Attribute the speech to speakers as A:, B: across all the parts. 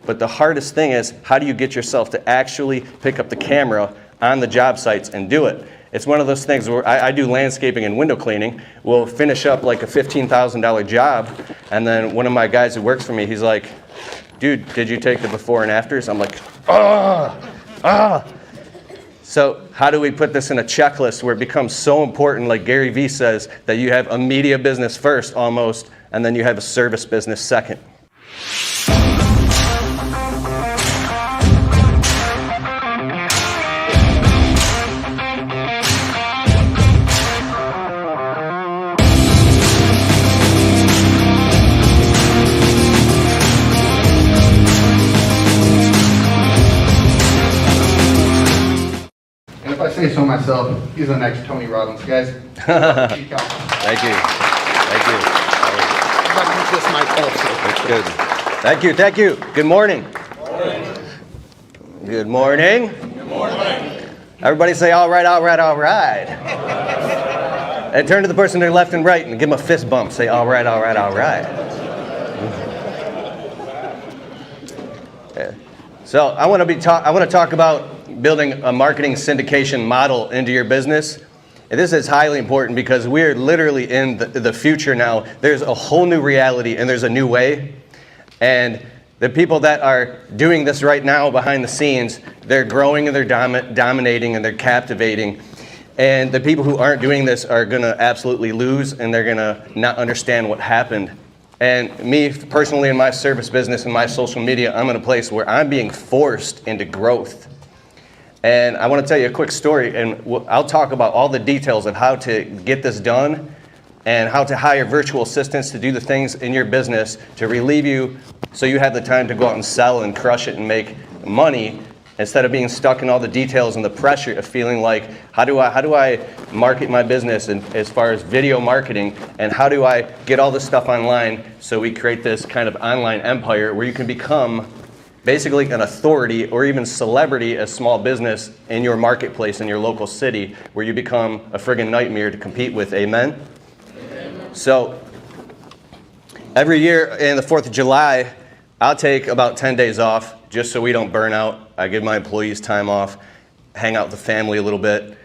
A: But the hardest thing is, how do you get yourself to actually pick up the camera on the job sites and do it? It's one of those things where I do landscaping and window cleaning. We'll finish up like a $15,000 job, and then one of my guys who works for me, he's like, dude, did you take the before and afters? I'm like, So how do we put this in a checklist where it becomes so important, like Gary Vee says, that you have a media business first almost, and then you have a service business second?
B: If I say so myself, he's the next Tony Robbins, guys.
A: Thank you. Thank you.
B: I'm going to use this mic also.
A: That's good. Thank you. Thank you. Good morning. Good morning.
C: Good morning.
A: Everybody say, all right, all right, all right. And turn to the person to their left and right and give them a fist bump. Say, all right, all right, all right. Yeah. So I want to talk about building a marketing syndication model into your business. And this is highly important because we're literally in the future now. There's a whole new reality and there's a new way. And the people that are doing this right now behind the scenes, they're growing and they're dominating and they're captivating. And the people who aren't doing this are going to absolutely lose, and they're going to not understand what happened. And me personally in my service business and my social media, I'm in a place where I'm being forced into growth. And I want to tell you a quick story, and I'll talk about all the details of how to get this done and how to hire virtual assistants to do the things in your business to relieve you so you have the time to go out and sell and crush it and make money instead of being stuck in all the details and the pressure of feeling like, how do I market my business and as far as video marketing, and how do I get all this stuff online so we create this kind of online empire where you can become basically an authority or even celebrity as small business in your marketplace in your local city, where you become a friggin' nightmare to compete with. Amen? Amen. So every year in the 4th of July, I'll take about 10 days off just so we don't burn out. I give my employees time off, hang out with the family a little bit,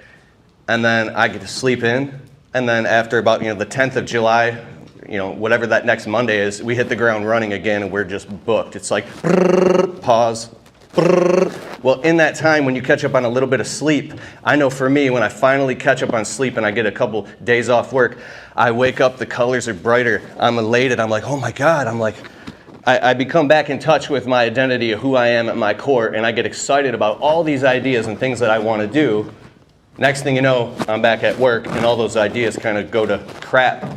A: and then I get to sleep in. And then after about the 10th of July, whatever that next Monday is, we hit the ground running again and we're just booked. It's like, pause. Well, in that time, when you catch up on a little bit of sleep, I know for me, when I finally catch up on sleep and I get a couple days off work, I wake up, the colors are brighter, I'm elated, I'm like, oh my God, I become back in touch with my identity of who I am at my core, and I get excited about all these ideas and things that I want to do. Next thing you know, I'm back at work and all those ideas kind of go to crap.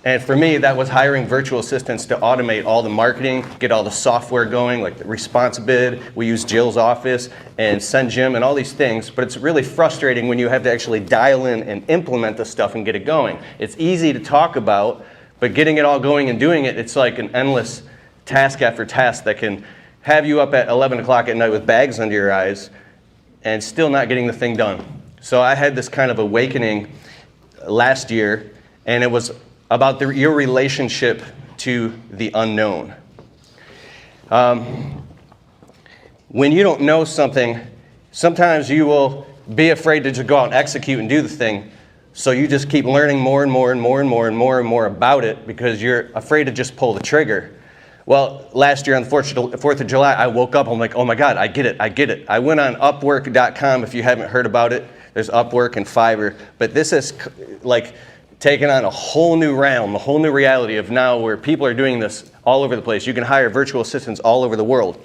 A: And for me, that was hiring virtual assistants to automate all the marketing, get all the software going, like the ResponsiBid. We use Jill's office and Send Jim and all these things. But it's really frustrating when you have to actually dial in and implement the stuff and get it going. It's easy to talk about, but getting it all going and doing it, it's like an endless task after task that can have you up at 11 o'clock at night with bags under your eyes and still not getting the thing done. So I had this kind of awakening last year, and it was about your relationship to the unknown. When you don't know something, sometimes you will be afraid to just go out and execute and do the thing. So you just keep learning more and more and more and more and more and more about it because you're afraid to just pull the trigger. Well, last year on the 4th of July, I woke up, I'm like, oh my God, I get it. I went on Upwork.com, if you haven't heard about it. There's Upwork and Fiverr, but this is like taken on a whole new realm, a whole new reality of now where people are doing this all over the place. You can hire virtual assistants all over the world.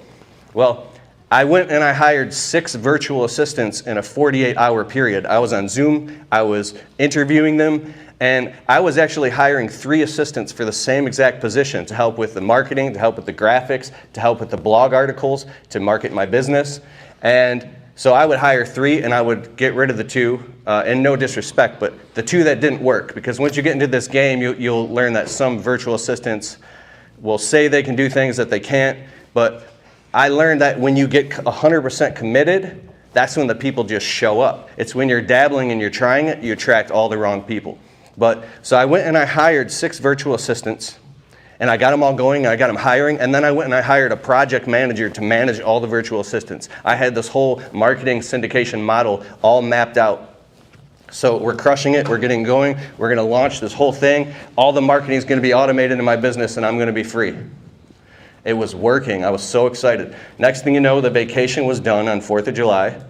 A: Well, I went and I hired 6 virtual assistants in a 48-hour period. I was on Zoom, I was interviewing them, and I was actually hiring 3 assistants for the same exact position to help with the marketing, to help with the graphics, to help with the blog articles, to market my business. And so I would hire 3 and I would get rid of the 2, and no disrespect, but the 2 that didn't work, because once you get into this game, you'll learn that some virtual assistants will say they can do things that they can't, but I learned that when you get 100% committed, that's when the people just show up. It's when you're dabbling and you're trying it, you attract all the wrong people. So I went and I hired 6 virtual assistants, And I got them all going, I got them hiring, and then I went and I hired a project manager to manage all the virtual assistants. I had this whole marketing syndication model all mapped out. So we're crushing it, we're getting going, we're gonna launch this whole thing. All the marketing is gonna be automated in my business and I'm gonna be free. It was working, I was so excited. Next thing you know, the vacation was done on 4th of July.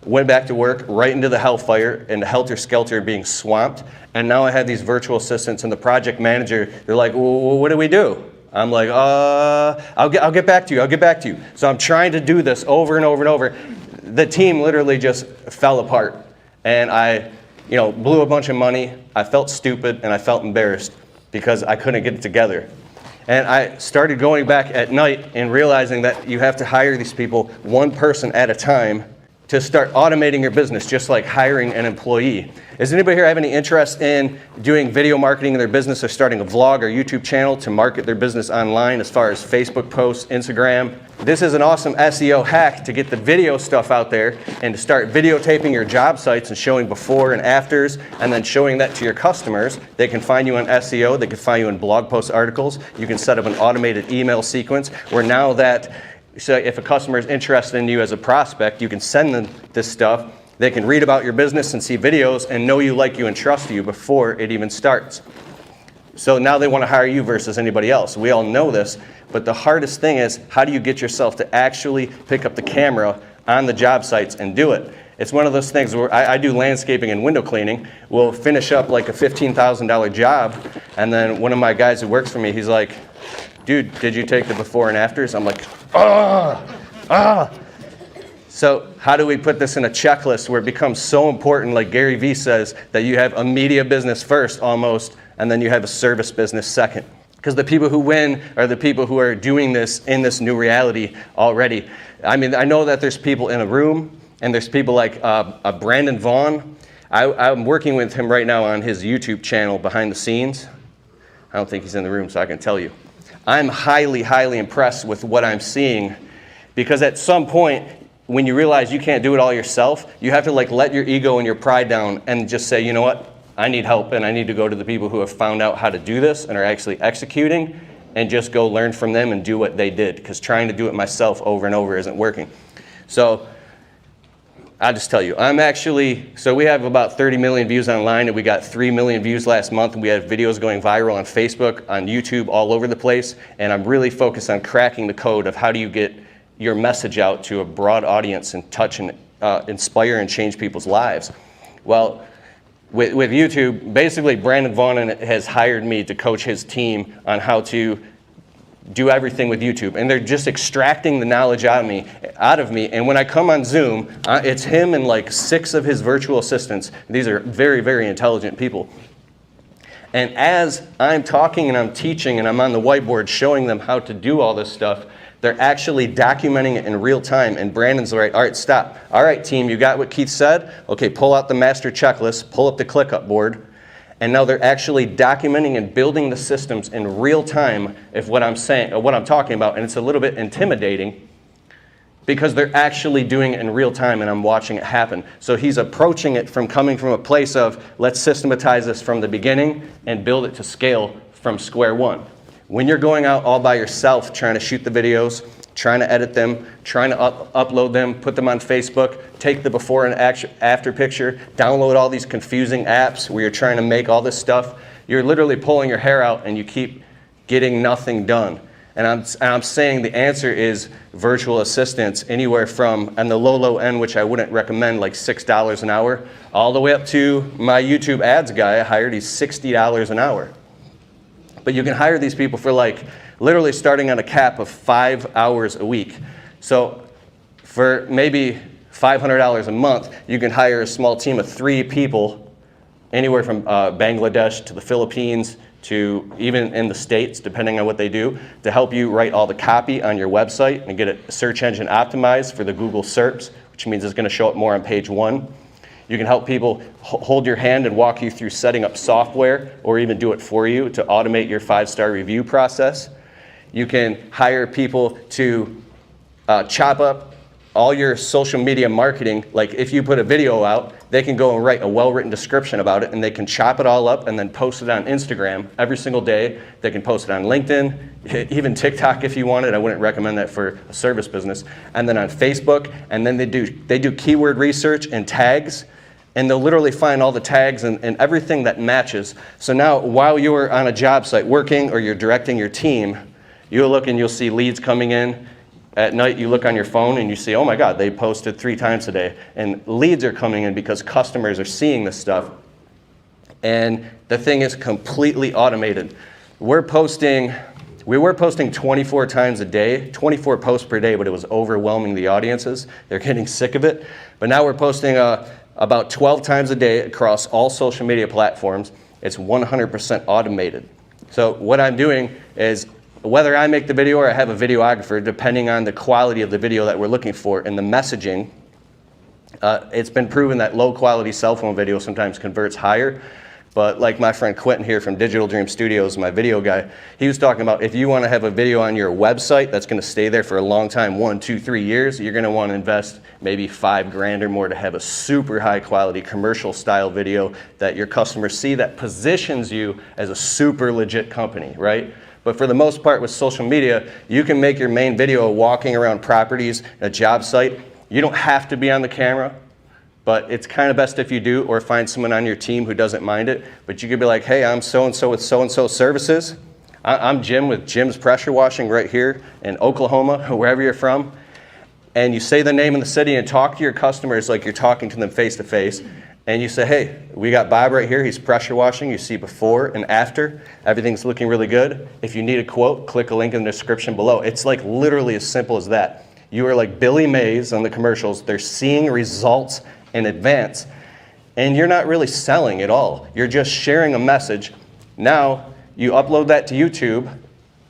A: Went back to work, right into the hellfire, and the helter-skelter being swamped. And now I had these virtual assistants and the project manager, they're like, well, what do we do? I'm like, I'll get back to you, I'll get back to you. So I'm trying to do this over and over and over. The team literally just fell apart. And I blew a bunch of money, I felt stupid, and I felt embarrassed because I couldn't get it together. And I started going back at night and realizing that you have to hire these people one person at a time to start automating your business, just like hiring an employee. Does anybody here have any interest in doing video marketing in their business or starting a vlog or YouTube channel to market their business online as far as Facebook posts, Instagram? This is an awesome SEO hack to get the video stuff out there and to start videotaping your job sites and showing before and afters and then showing that to your customers. They can find you on SEO, they can find you in blog post articles. You can set up an automated email sequence where now that, so if a customer is interested in you as a prospect, you can send them this stuff. They can read about your business and see videos and know you, like you, and trust you before it even starts. So now they want to hire you versus anybody else. We all know this, but the hardest thing is how do you get yourself to actually pick up the camera on the job sites and do it? It's one of those things where I do landscaping and window cleaning. We'll finish up like a $15,000 job, and then one of my guys who works for me, he's like, dude, did you take the before and afters? I'm like, So how do we put this in a checklist where it becomes so important, like Gary Vee says, that you have a media business first almost, and then you have a service business second? Because the people who win are the people who are doing this in this new reality already. I mean, I know that there's people in a room, and there's people like Brandon Vaughn. I'm working with him right now on his YouTube channel, Behind the Scenes. I don't think he's in the room, so I can tell you. I'm highly, highly impressed with what I'm seeing, because at some point, when you realize you can't do it all yourself, you have to let your ego and your pride down and just say, you know what, I need help and I need to go to the people who have found out how to do this and are actually executing, and just go learn from them and do what they did, because trying to do it myself over and over isn't working. So I'll just tell you, so we have about 30 million views online, and we got 3 million views last month, and we have videos going viral on Facebook, on YouTube, all over the place, and I'm really focused on cracking the code of how do you get your message out to a broad audience and touch and inspire and change people's lives. Well, with YouTube, basically Brandon Vaughn has hired me to coach his team on how to do everything with YouTube, and they're just extracting the knowledge out of me. And when I come on Zoom, it's him and like 6 of his virtual assistants. These are very, very intelligent people. And as I'm talking and I'm teaching and I'm on the whiteboard showing them how to do all this stuff, they're actually documenting it in real time. And Brandon's like, all right, stop. All right, team, you got what Keith said? Okay, pull out the master checklist, pull up the ClickUp board. And now they're actually documenting and building the systems in real time of what I'm saying, or what I'm talking about. And it's a little bit intimidating because they're actually doing it in real time and I'm watching it happen. So he's approaching it from coming from a place of, let's systematize this from the beginning and build it to scale from square one. When you're going out all by yourself trying to shoot the videos, trying to edit them, trying to upload them, put them on Facebook, take the before and after picture, download all these confusing apps where you're trying to make all this stuff, you're literally pulling your hair out and you keep getting nothing done. And I'm saying the answer is virtual assistants, anywhere from, on the low end, which I wouldn't recommend, like $6 an hour, all the way up to my YouTube ads guy I hired, he's $60 an hour. But you can hire these people for literally starting on a cap of 5 hours a week. So for maybe $500 a month, you can hire a small team of 3 people, anywhere from Bangladesh to the Philippines to even in the States, depending on what they do, to help you write all the copy on your website and get it search engine optimized for the Google SERPs, which means it's going to show up more on page 1. You can help people hold your hand and walk you through setting up software, or even do it for you to automate your 5-star review process. You can hire people to chop up all your social media marketing, like if you put a video out, they can go and write a well-written description about it, and they can chop it all up and then post it on Instagram every single day. They can post it on LinkedIn, even TikTok if you wanted. I wouldn't recommend that for a service business. And then on Facebook, and then they do keyword research and tags, and they'll literally find all the tags and everything that matches. So now, while you're on a job site working or you're directing your team, you'll look and you'll see leads coming in. At night, you look on your phone and you see, oh my God, they posted 3 times a day. And leads are coming in because customers are seeing this stuff. And the thing is completely automated. We were posting 24 times a day, 24 posts per day, but it was overwhelming the audiences. They're getting sick of it. But now we're posting about 12 times a day across all social media platforms. It's 100% automated. So what I'm doing is, whether I make the video or I have a videographer, depending on the quality of the video that we're looking for and the messaging, it's been proven that low quality cell phone video sometimes converts higher. But like my friend Quentin here from Digital Dream Studios, my video guy, he was talking about if you want to have a video on your website that's going to stay there for a long time, 1, 2, 3 years, you're going to want to invest maybe $5,000 or more to have a super high quality commercial style video that your customers see that positions you as a super legit company, right? But for the most part with social media, you can make your main video walking around properties, a job site. You don't have to be on the camera, but it's kind of best if you do, or find someone on your team who doesn't mind it. But you could be like, hey, I'm so-and-so with so-and-so services. I'm Jim with Jim's Pressure Washing right here in Oklahoma, or wherever you're from. And you say the name of the city and talk to your customers like you're talking to them face to face. And you say, hey, we got Bob right here. He's pressure washing. You see before and after. Everything's looking really good. If you need a quote, click a link in the description below. It's like literally as simple as that. You are like Billy Mays on the commercials. They're seeing results in advance. And you're not really selling at all. You're just sharing a message. Now, you upload that to YouTube.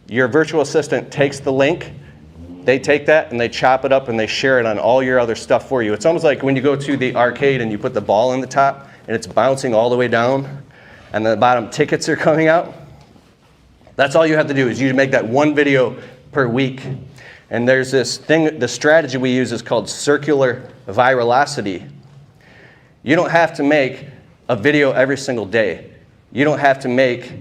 A: Your virtual assistant takes the link. They take that and they chop it up and they share it on all your other stuff for you. It's almost like when you go to the arcade and you put the ball in the top and it's bouncing all the way down and the bottom tickets are coming out. That's all you have to do is you make that one video per week. And there's this thing, the strategy we use is called circular virality. You don't have to make a video every single day. You don't have to make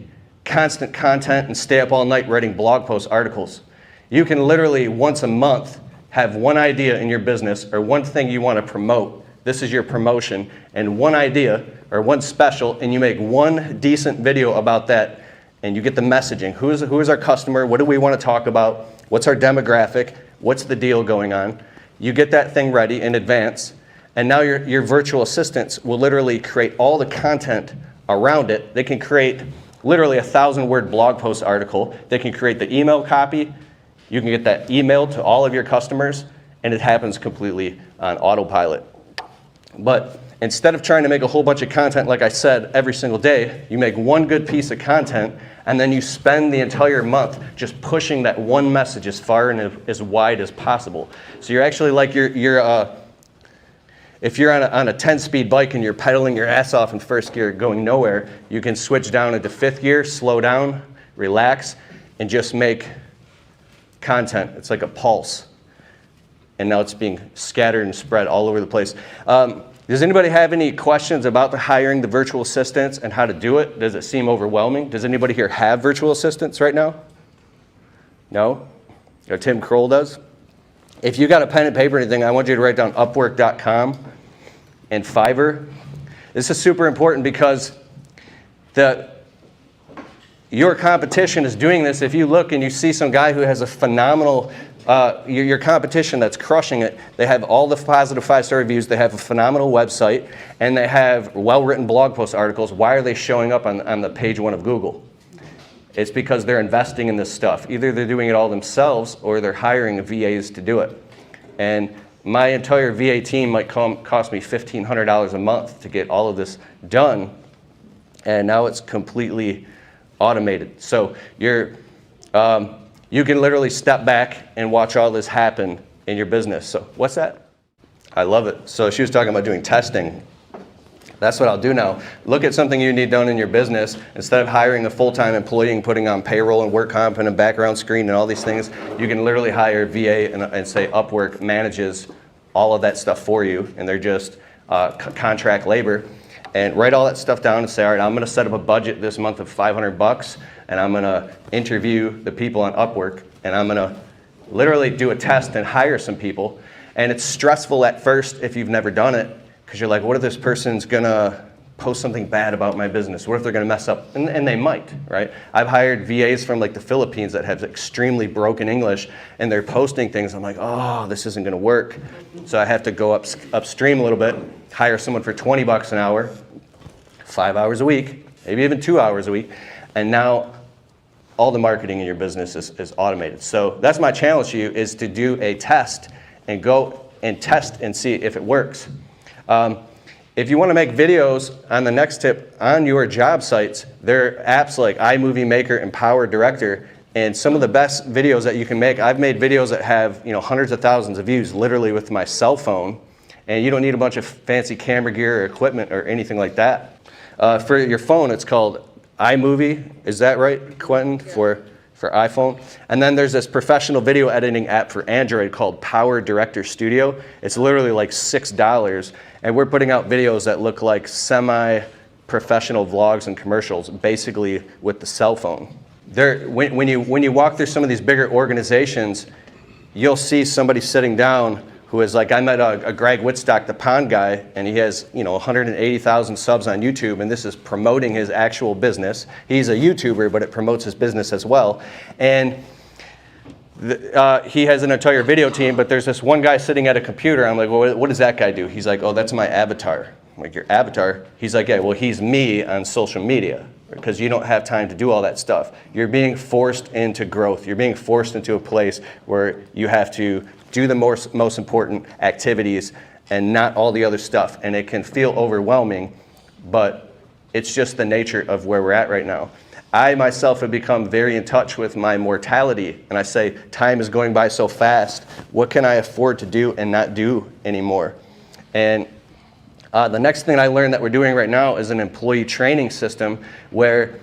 A: constant content and stay up all night writing blog posts, articles. You can literally once a month have one idea in your business or one thing you want to promote. This is your promotion, and one idea or one special, and you make one decent video about that, and you get the messaging. Who is our customer? What do we want to talk about? What's our demographic? What's the deal going on? You get that thing ready in advance, and now your virtual assistants will literally create all the content around it. They can create literally a 1,000-word blog post article. They can create the email copy. You can get that emailed to all of your customers, and it happens completely on autopilot. But instead of trying to make a whole bunch of content, like I said, every single day, you make one good piece of content, and then you spend the entire month just pushing that one message as far and as wide as possible. So you're actually like if you're on a 10-speed bike and you're pedaling your ass off in first gear going nowhere, you can switch down into 5th gear, slow down, relax, and just make content. It's like a pulse. And now it's being scattered and spread all over the place. Does anybody have any questions about hiring the virtual assistants and how to do it? Does it seem overwhelming? Does anybody here have virtual assistants right now? No? Or Tim Kroll does? If you got a pen and paper or anything, I want you to write down Upwork.com and Fiverr. This is super important because your competition is doing this. If you look and you see some guy who has a phenomenal, your competition that's crushing it, they have all the positive 5-star reviews, they have a phenomenal website, and they have well-written blog post articles. Why are they showing up on the page 1 of Google? It's because they're investing in this stuff. Either they're doing it all themselves or they're hiring VAs to do it. And my entire VA team might cost me $1,500 a month to get all of this done. And now it's completely automated. So you can literally step back and watch all this happen in your business. So what's that? I love it. So she was talking about doing testing. That's what I'll do now. Look at something you need done in your business. Instead of hiring a full-time employee and putting on payroll and work comp and a background screen and all these things, you can literally hire a VA and say Upwork manages all of that stuff for you, and they're just contract labor. And write all that stuff down and say, all right, I'm going to set up a budget this month of $500, and I'm going to interview the people on Upwork, and I'm going to literally do a test and hire some people. And it's stressful at first if you've never done it, because you're like, what if this person's going to post something bad about my business? What if they're going to mess up? And they might, right? I've hired VAs from like the Philippines that have extremely broken English, and they're posting things. I'm like, oh, this isn't going to work. So I have to go upstream a little bit, hire someone for $20 an hour, 5 hours a week, maybe even 2 hours a week, and now all the marketing in your business is automated. So that's my challenge to you, is to do a test and go and test and see if it works. If you want to make videos, on the next tip, on your job sites, there are apps like iMovie Maker and Power Director, and some of the best videos that you can make. I've made videos that have hundreds of thousands of views literally with my cell phone, and you don't need a bunch of fancy camera gear or equipment or anything like that. For your phone, it's called iMovie. Is that right, Quentin, for iPhone? And then there's this professional video editing app for Android called Power Director Studio. It's literally like $6, and we're putting out videos that look like semi-professional vlogs and commercials, basically with the cell phone. When you walk through some of these bigger organizations, you'll see somebody sitting down who is like, I met a Greg Wittstock, the pond guy, and he has 180,000 subs on YouTube, and this is promoting his actual business. He's a YouTuber, but it promotes his business as well. And he has an entire video team, but there's this one guy sitting at a computer. I'm like, well, what does that guy do? He's like, oh, that's my avatar. I'm like, your avatar? He's like, yeah, well, he's me on social media, because you don't have time to do all that stuff. You're being forced into growth. You're being forced into a place where you have to do the most important activities and not all the other stuff. And it can feel overwhelming, but it's just the nature of where we're at right now. I myself have become very in touch with my mortality, and I say, time is going by so fast. What can I afford to do and not do anymore? And the next thing I learned that we're doing right now is an employee training system where,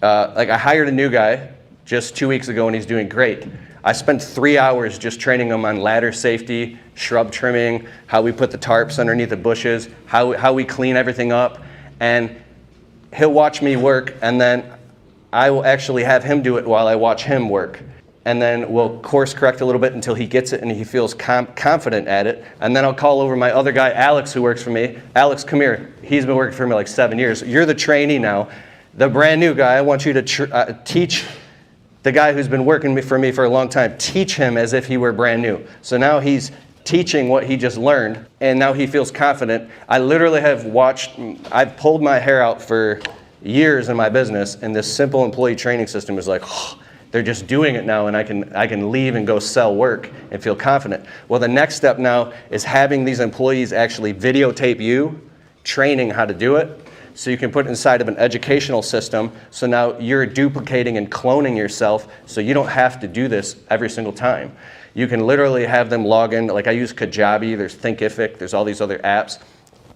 A: like, I hired a new guy just 2 weeks ago, and he's doing great. I spent 3 hours just training him on ladder safety, shrub trimming, how we put the tarps underneath the bushes, how we clean everything up. And he'll watch me work, and then I will actually have him do it while I watch him work. And then we'll course correct a little bit until he gets it and he feels confident at it. And then I'll call over my other guy, Alex, who works for me. Alex, come here. He's been working for me like 7 years. You're the trainee now. The brand new guy, I want you to teach the guy who's been working for me for a long time. Teach him as if he were brand new. So now he's teaching what he just learned, and now he feels confident. I literally I've pulled my hair out for years in my business, and this simple employee training system is like, oh, they're just doing it now, and I can leave and go sell work and feel confident. Well, the next step now is having these employees actually videotape you training how to do it, so you can put it inside of an educational system. So now you're duplicating and cloning yourself, so you don't have to do this every single time. You can literally have them log in. Like, I use Kajabi, there's Thinkific, there's all these other apps.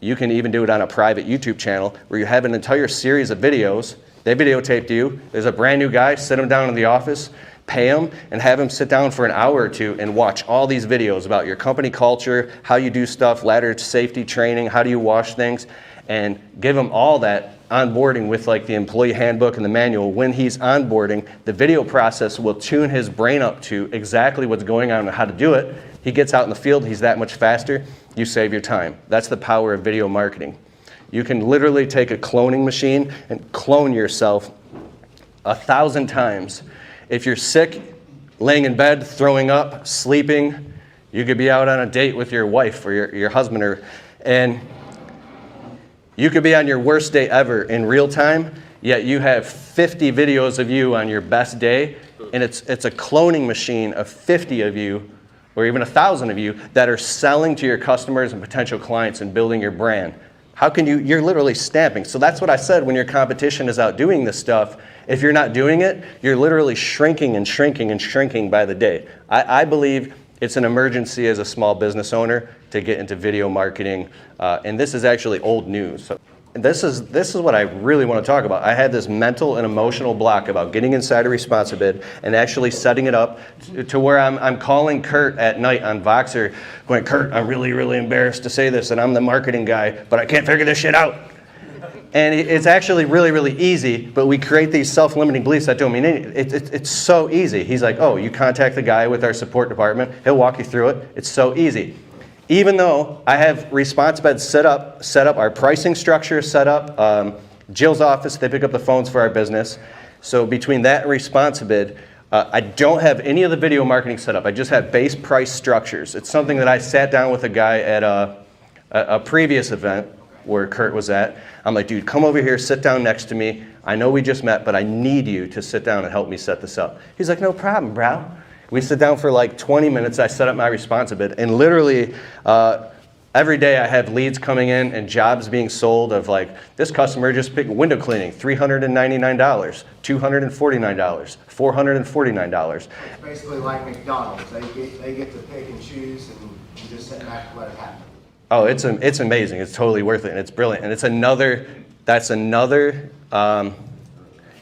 A: You can even do it on a private YouTube channel where you have an entire series of videos. They videotaped you. There's a brand new guy, sit him down in the office, pay him, and have him sit down for an hour or two and watch all these videos about your company culture, how you do stuff, ladder safety training, how do you wash things, and give him all that onboarding with like the employee handbook and the manual. When he's onboarding, the video process will tune his brain up to exactly what's going on and how to do it. He gets out in the field, he's that much faster. You save your time. That's the power of video marketing. You can literally take a cloning machine and clone yourself 1,000 times. If you're sick, laying in bed, throwing up, sleeping, you could be out on a date with your wife or your husband, and you could be on your worst day ever in real time, yet you have 50 videos of you on your best day, and it's a cloning machine of 50 of you, or even 1,000 of you, that are selling to your customers and potential clients and building your brand. How can you're literally stamping. So that's what I said, when your competition is out doing this stuff, if you're not doing it, you're literally shrinking and shrinking and shrinking by the day. I believe it's an emergency as a small business owner to get into video marketing, and this is actually old news. So this is what I really want to talk about. I had this mental and emotional block about getting inside a ResponsiBid and actually setting it up to where I'm calling Kurt at night on Voxer going, Kurt, I'm really, really embarrassed to say this, and I'm the marketing guy, but I can't figure this shit out. And it's actually really, really easy, but we create these self-limiting beliefs that don't mean anything. It's so easy. He's like, oh, you contact the guy with our support department. He'll walk you through it. It's so easy. Even though I have ResponsiBid set up, our pricing structure is set up. Jill's office, they pick up the phones for our business. So between that and ResponsiBid, I don't have any of the video marketing set up. I just have base price structures. It's something that I sat down with a guy at a previous event where Kurt was at. I'm like, dude, come over here, sit down next to me. I know we just met, but I need you to sit down and help me set this up. He's like, no problem, bro. We sit down for like 20 minutes. I set up my ResponsiBid, and literally every day I have leads coming in and jobs being sold of like, this customer just picked window cleaning, $399, $249, $449.
C: It's basically like McDonald's. They get to pick and choose and just sit back and let it happen.
A: Oh, it's amazing. It's totally worth it, and it's brilliant. And that's another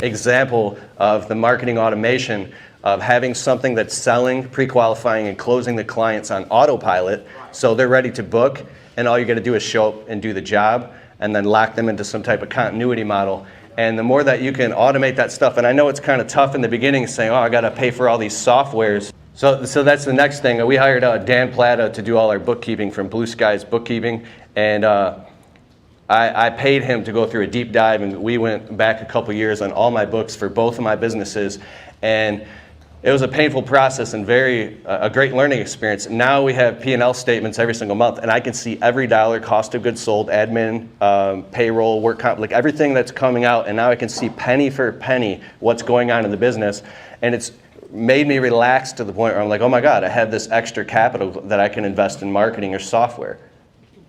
A: example of the marketing automation of having something that's selling, pre-qualifying, and closing the clients on autopilot, so they're ready to book, and all you got to do is show up and do the job, and then lock them into some type of continuity model. And the more that you can automate that stuff, and I know it's kind of tough in the beginning saying, oh, I got to pay for all these softwares. So that's the next thing. We hired Dan Plata to do all our bookkeeping from Blue Skies Bookkeeping, and I paid him to go through a deep dive, and we went back a couple years on all my books for both of my businesses, and it was a painful process and a great learning experience. Now we have P&L statements every single month, and I can see every dollar, cost of goods sold, admin, payroll, work comp, like everything that's coming out, and now I can see penny for penny what's going on in the business, and it's made me relax to the point where I'm like, oh my God, I have this extra capital that I can invest in marketing or software.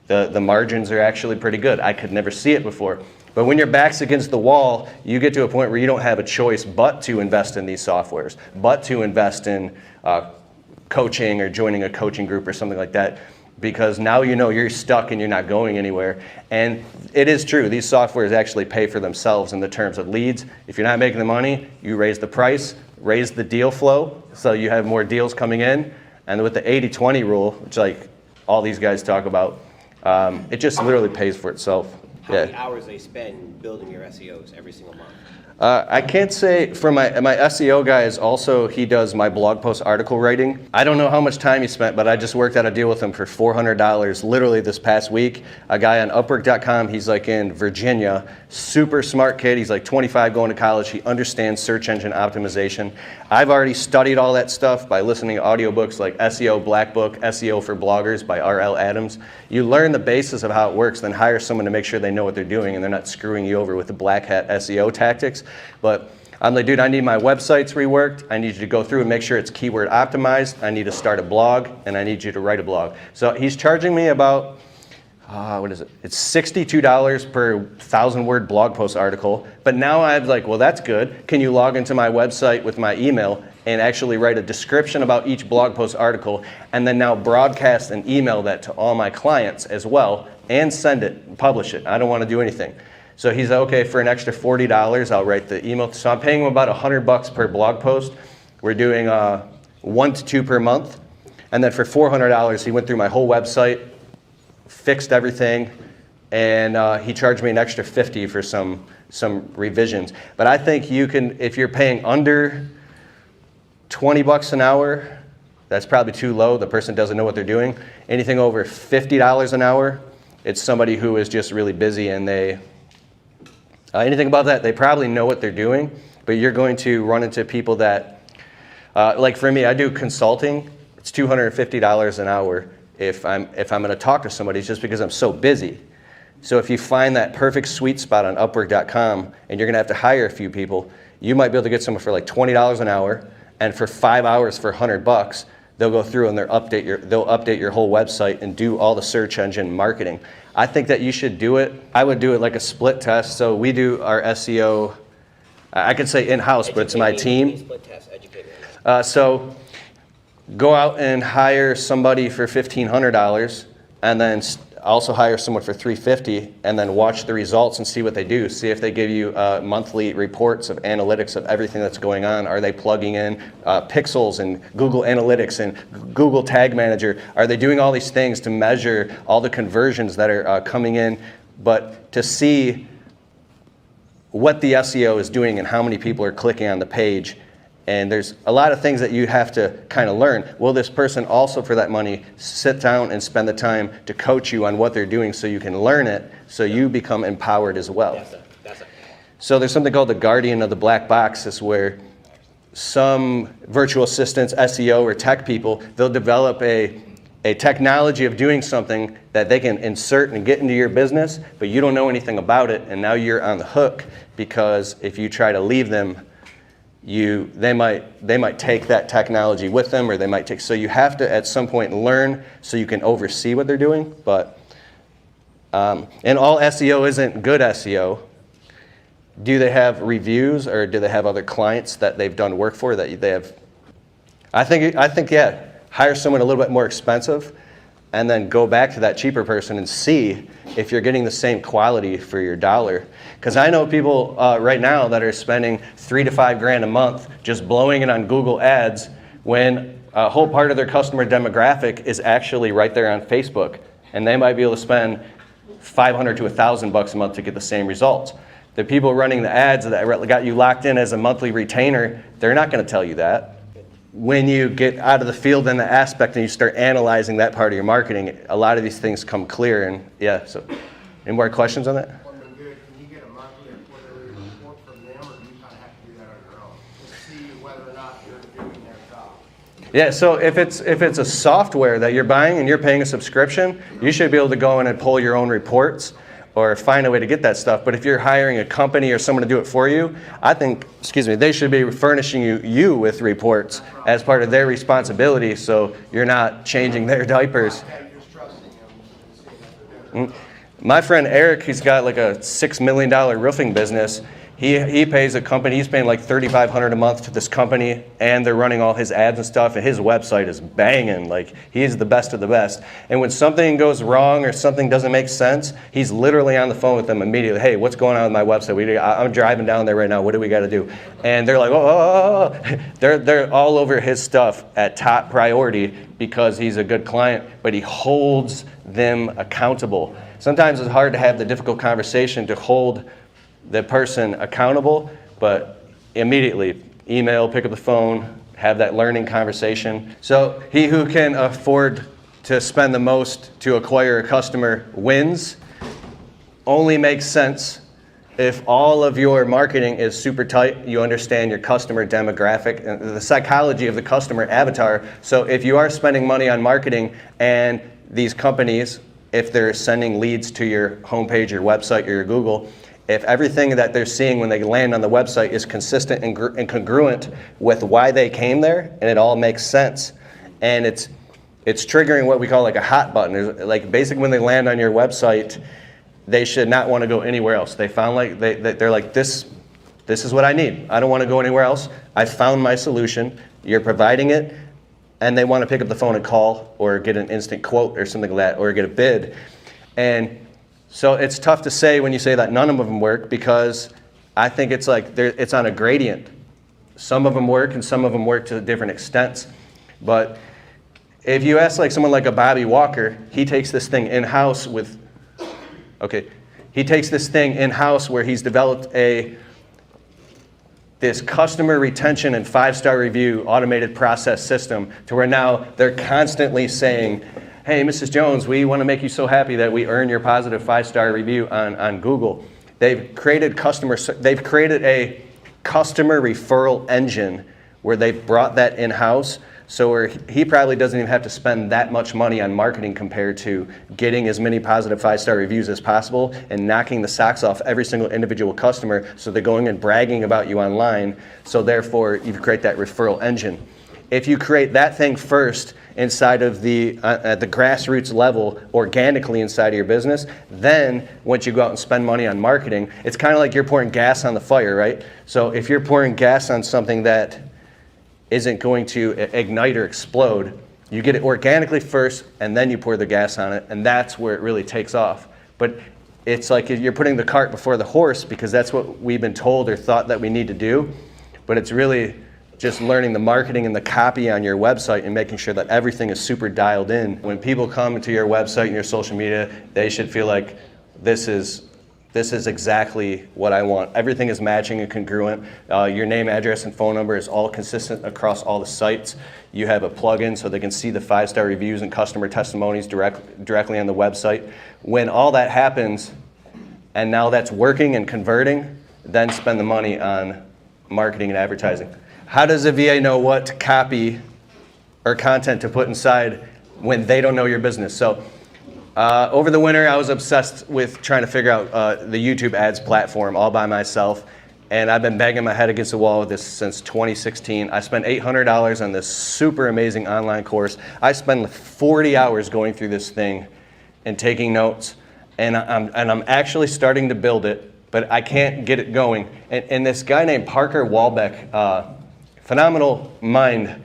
A: The margins are actually pretty good. I could never see it before. But when your back's against the wall, you get to a point where you don't have a choice but to invest in these softwares, but to invest in coaching or joining a coaching group or something like that, because now you know you're stuck and you're not going anywhere. And it is true, these softwares actually pay for themselves in the terms of leads. If you're not making the money, you raise the price, raise the deal flow, so you have more deals coming in. And with the 80-20 rule, which like all these guys talk about, it just literally pays for itself.
D: How many hours they spend building your SEOs every single month?
A: I can't say for my SEO guy is also, he does my blog post article writing. I don't know how much time he spent, but I just worked out a deal with him for $400 literally this past week. A guy on Upwork.com, he's like in Virginia, super smart kid. He's like 25 going to college. He understands search engine optimization. I've already studied all that stuff by listening to audiobooks like SEO Black Book, SEO for Bloggers by R.L. Adams. You learn the basis of how it works, then hire someone to make sure they know what they're doing and they're not screwing you over with the black hat SEO tactics. But I'm like, dude, I need my websites reworked. I need you to go through and make sure it's keyword optimized. I need to start a blog, and I need you to write a blog. So he's charging me about, what is it? It's $62 per 1,000-word blog post article. But now I'm like, well, that's good. Can you log into my website with my email and actually write a description about each blog post article, and then now broadcast and email that to all my clients as well, and send it, and publish it. I don't want to do anything. So he's like, okay, for an extra $40, I'll write the email. So I'm paying him about $100 per blog post. We're doing 1 to 2 per month. And then for $400, he went through my whole website, fixed everything, and he charged me an extra $50 for some revisions. But I think you can, if you're paying under $20 an hour, that's probably too low. The person doesn't know what they're doing. Anything over $50 an hour, it's somebody who is just really busy, and they, anything above that, they probably know what they're doing, but you're going to run into people that, like for me, I do consulting. It's $250 an hour if I'm going to talk to somebody, just because I'm so busy. So if you find that perfect sweet spot on Upwork.com, and you're going to have to hire a few people, you might be able to get someone for like $20 an hour, and for 5 hours for $100, they'll go through and they'll update your whole website and do all the search engine marketing. I think that you should do it. I would do it like a split test. So we do our SEO, I could say in-house, but it's my team.
D: Split test, educate me.
A: So go out and hire somebody for $1,500, and then also hire someone for $350 and then watch the results and see what they do. See if they give you monthly reports of analytics of everything that's going on. Are they plugging in pixels and Google Analytics and Google Tag Manager? Are they doing all these things to measure all the conversions that are coming in? But to see what the SEO is doing and how many people are clicking on the page. And there's a lot of things that you have to kind of learn. Will this person also, for that money, sit down and spend the time to coach you on what they're doing so you can learn it, so you become empowered as well? So there's something called the guardian of the black box. Is where some virtual assistants, SEO or tech people, they'll develop a technology of doing something that they can insert and get into your business, but you don't know anything about it, and now you're on the hook, because if you try to leave them, they might take that technology with them, or they might take. So you have to at some point learn so you can oversee what they're doing. But and all SEO isn't good SEO. Do they have reviews, or do they have other clients that they've done work for that they have? I think yeah. Hire someone a little bit more expensive, and then go back to that cheaper person and see if you're getting the same quality for your dollar. Because I know people right now that are spending $3 to $5 grand a month just blowing it on Google Ads, when a whole part of their customer demographic is actually right there on Facebook, and they might be able to spend $500 to $1,000 a month to get the same results. The people running the ads that got you locked in as a monthly retainer, they're not going to tell you that. When you get out of the field in the aspect and you start analyzing that part of your marketing, a lot of these things come clear. And yeah, so any more questions on that?
C: Can you get a monthly or quarterly report from them, or do you kind of have to do that on your own to see whether or not you're doing their job?
A: Yeah, so if it's a software that you're buying and you're paying a subscription, you should be able to go in and pull your own reports or find a way to get that stuff. But if you're hiring a company or someone to do it for you, I think, they should be furnishing you with reports as part of their responsibility, so you're not changing their diapers. My friend Eric, he's got like a $6 million roofing business. He pays a company, he's paying like $3,500 a month to this company, and they're running all his ads and stuff, and his website is banging. Like, he's the best of the best. And when something goes wrong or something doesn't make sense, he's literally on the phone with them immediately. Hey, what's going on with my website? I'm driving down there right now. What do we got to do? And they're like, oh. They're all over his stuff at top priority because he's a good client, but he holds them accountable. Sometimes it's hard to have the difficult conversation to hold the person accountable, but immediately email, pick up the phone, have that learning conversation. So he who can afford to spend the most to acquire a customer wins. Only makes sense if all of your marketing is super tight, you understand your customer demographic and the psychology of the customer avatar. So if you are spending money on marketing, and these companies, if they're sending leads to your homepage, your website, or your Google, if everything that they're seeing when they land on the website is consistent and congruent with why they came there, and it all makes sense, and it's triggering what we call like a hot button. There's, like, basically when they land on your website, they should not want to go anywhere else. They found like they're like, this is what I need. I don't want to go anywhere else. I found my solution. You're providing it, and they want to pick up the phone and call or get an instant quote or something like that, or get a bid. And so it's tough to say when you say that none of them work, because I think it's like it's on a gradient. Some of them work and some of them work to different extents. But if you ask like someone like a Bobby Walker, he takes this thing in-house where he's developed this customer retention and 5-star review automated process system, to where now they're constantly saying, hey, Mrs. Jones, we want to make you so happy that we earn your positive 5-star review on Google. They've created a customer referral engine where they've brought that in-house, so where he probably doesn't even have to spend that much money on marketing compared to getting as many positive 5-star reviews as possible and knocking the socks off every single individual customer, so they're going and bragging about you online. So therefore, you create that referral engine. If you create that thing first inside of at the grassroots level, organically inside of your business, then once you go out and spend money on marketing, it's kind of like you're pouring gas on the fire, right? So if you're pouring gas on something that isn't going to ignite or explode, You get it organically first, and then you pour the gas on it, and that's where it really takes off. But it's like you're putting the cart before the horse, because that's what we've been told or thought that we need to do. But it's really just learning the marketing and the copy on your website and making sure that everything is super dialed in. When people come to your website and your social media, they should feel like this is exactly what I want. Everything is matching and congruent. Your name, address, and phone number is all consistent across all the sites. You have a plugin so they can see the 5-star reviews and customer testimonies directly on the website. When all that happens, and now that's working and converting, then spend the money on marketing and advertising. How does a VA know what copy or content to put inside when they don't know your business? So over the winter, I was obsessed with trying to figure out the YouTube ads platform all by myself. And I've been banging my head against the wall with this since 2016. I spent $800 on this super amazing online course. I spent 40 hours going through this thing and taking notes. And I'm actually starting to build it, but I can't get it going. And this guy named Parker Walbeck, phenomenal mind,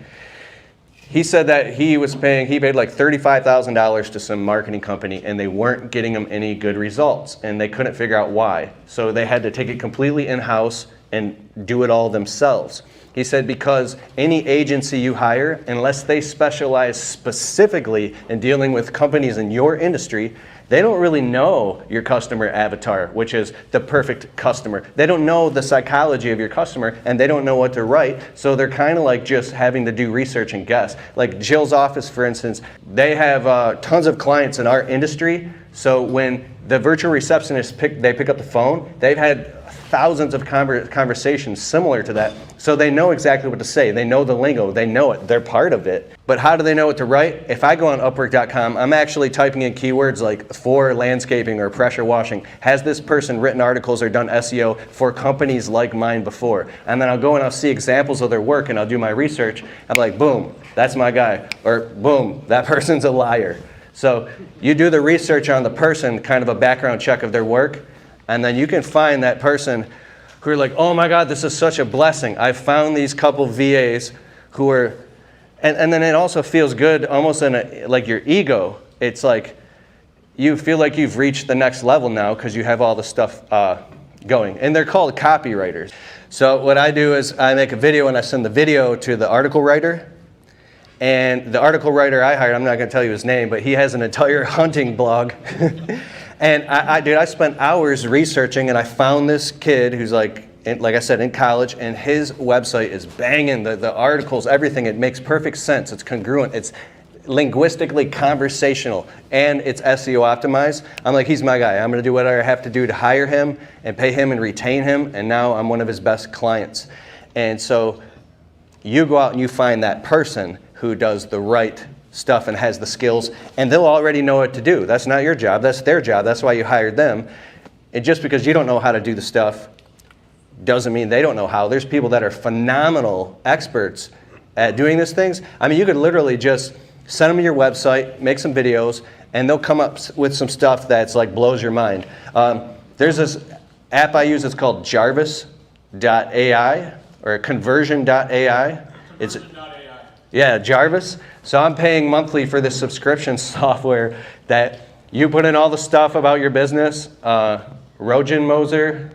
A: he said that he paid like $35,000 to some marketing company, and they weren't getting him any good results, and they couldn't figure out why. So they had to take it completely in-house and do it all themselves. He said because any agency you hire, unless they specialize specifically in dealing with companies in your industry, they don't really know your customer avatar, which is the perfect customer. They don't know the psychology of your customer, and they don't know what to write, so they're kind of like just having to do research and guess. Like Jill's office, for instance, they have tons of clients in our industry, so when the virtual receptionist pick up the phone, they've had thousands of conversations similar to that, so they know exactly what to say. They know the lingo, they know it, they're part of it. But how do they know what to write? If I go on Upwork.com, I'm actually typing in keywords like for landscaping or pressure washing. Has this person written articles or done SEO for companies like mine before? And then I'll go and I'll see examples of their work and I'll do my research. I'm like, boom, that's my guy. Or boom, that person's a liar. So you do the research on the person, kind of a background check of their work, and then you can find that person who are like, oh my God, this is such a blessing. I found these couple VAs who are, and then it also feels good almost in like your ego. It's like you feel like you've reached the next level now because you have all the stuff going. And they're called copywriters. So what I do is I make a video and I send the video to the article writer. And the article writer I hired, I'm not going to tell you his name, but he has an entire hunting blog. And I spent hours researching, and I found this kid who's like I said, in college, and his website is banging. The articles, everything, it makes perfect sense. It's congruent. It's linguistically conversational, and it's SEO optimized. I'm like, he's my guy. I'm going to do whatever I have to do to hire him and pay him and retain him, and now I'm one of his best clients. And so you go out and you find that person who does the right stuff and has the skills, and they'll already know what to do. That's not your job, that's their job. That's why you hired them. And just because you don't know how to do the stuff doesn't mean they don't know how. There's people that are phenomenal experts at doing these things. I mean, you could literally just send them to your website, make some videos, and they'll come up with some stuff that's like blows your mind. There's this app I use, it's called Jarvis.ai or conversion.ai. It's yeah, Jarvis. So I'm paying monthly for this subscription software that you put in all the stuff about your business. Rogen Moser.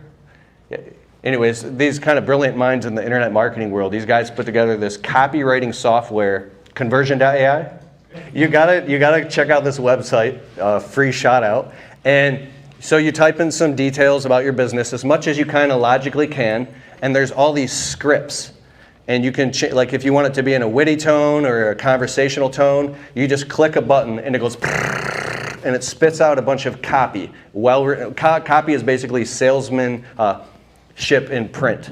A: Anyways, these kind of brilliant minds in the internet marketing world, these guys put together this copywriting software, conversion.ai. You gotta check out this website, free shout out. And so you type in some details about your business as much as you kind of logically can, and there's all these scripts. And you can, like if you want it to be in a witty tone or a conversational tone, you just click a button and it goes, and it spits out a bunch of copy. Copy is basically salesmanship in print.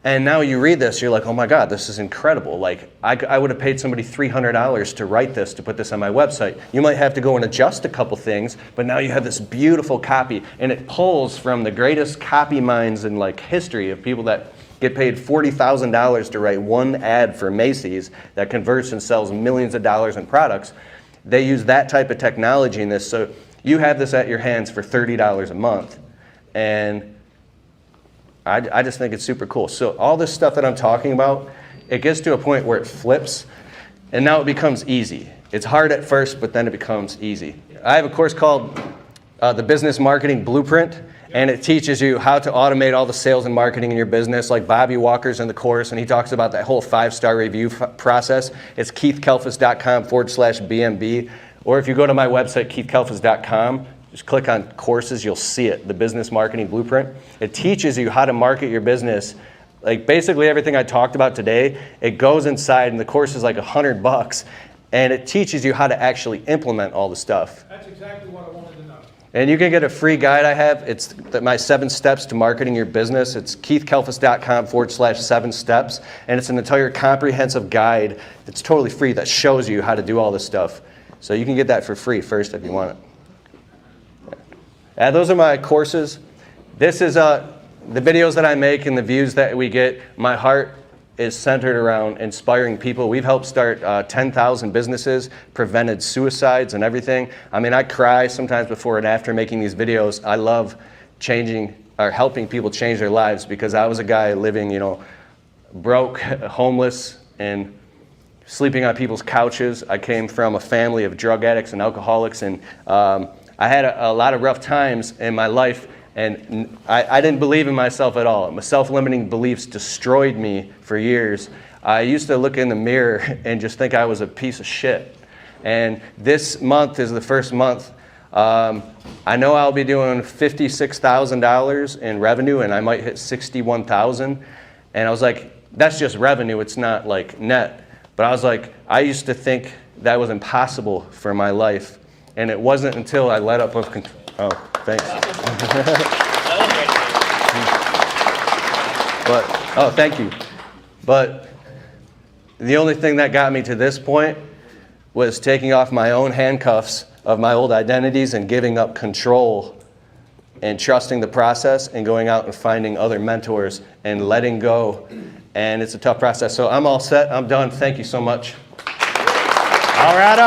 A: And now you read this, you're like, oh my God, this is incredible. Like I would have paid somebody $300 to write this, to put this on my website. You might have to go and adjust a couple things, but now you have this beautiful copy, and it pulls from the greatest copy minds in like history of people that get paid $40,000 to write one ad for Macy's that converts and sells millions of dollars in products. They use that type of technology in this, so you have this at your hands for $30 a month. And I just think it's super cool. So all this stuff that I'm talking about, it gets to a point where it flips. and now it becomes easy. It's hard at first, but then it becomes easy. I have a course called the Business Marketing Blueprint, and it teaches you how to automate all the sales and marketing in your business. Like Bobby Walker's in the course, and he talks about that whole 5-star review process. It's keithkalfas.com/BMB. Or if you go to my website, keithkalfas.com, just click on courses, you'll see it, the Business Marketing Blueprint. It teaches you how to market your business. Like basically everything I talked about today, it goes inside, and the course is like $100, and it teaches you how to actually implement all the stuff.
E: That's exactly what I wanted to know.
A: And you can get a free guide I have. It's my 7 steps to marketing your business. It's keithkalfas.com/7 steps. And it's an entire comprehensive guide that's totally free that shows you how to do all this stuff. So you can get that for free first if you want it. Those are my courses. This is the videos that I make and the views that we get. My heart is centered around inspiring people. We've helped start 10,000 businesses, prevented suicides and everything. I mean, I cry sometimes before and after making these videos. I love changing or helping people change their lives, because I was a guy living, broke, homeless, and sleeping on people's couches. I came from a family of drug addicts and alcoholics, and I had a lot of rough times in my life. And I didn't believe in myself at all. My self-limiting beliefs destroyed me for years. I used to look in the mirror and just think I was a piece of shit. And this month is the first month. I know I'll be doing $56,000 in revenue, and I might hit 61,000. And I was like, that's just revenue. It's not like net. But I was like, I used to think that was impossible for my life. And it wasn't until I let up of control. Oh, thanks. Thank you. But the only thing that got me to this point was taking off my own handcuffs of my old identities and giving up control and trusting the process and going out and finding other mentors and letting go. And it's a tough process. So I'm all set. I'm done. Thank you so much. All right.